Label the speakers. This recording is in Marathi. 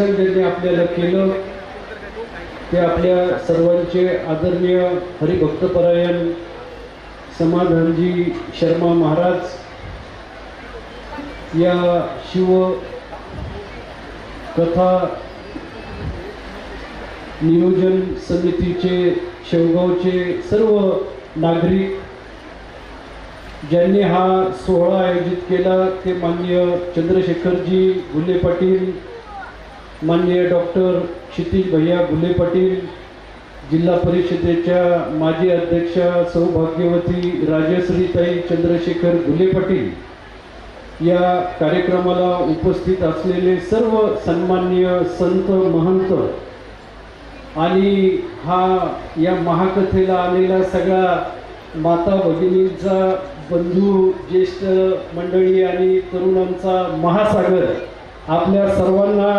Speaker 1: मार्गदर्शन ज्यांनी आपल्याला केलं ते आपल्या सर्वांचे आदरणीय हरिभक्तपरायण समाधानजी शर्मा महाराज या शिव कथा नियोजन समितीचे शेवगावचे सर्व नागरिक ज्यांनी हा सोहळा आयोजित केला ते माननीय चंद्रशेखरजी घुले पाटील, माननीय डॉक्टर क्षितिज भैया घुले पाटील, जिल्हा परिषदेच्या माजी अध्यक्षा सौभाग्यवती राजश्रीताई चंद्रशेखर घुले पाटील, या कार्यक्रमाला उपस्थित असलेले सर्व सन्माननीय संत महंत आणि या महाकथेला आलेला सगळा माता भगिनींचा बंधू, ज्येष्ठ मंडळी आणि तरुणांचा महासागर, आपल्या सर्वांना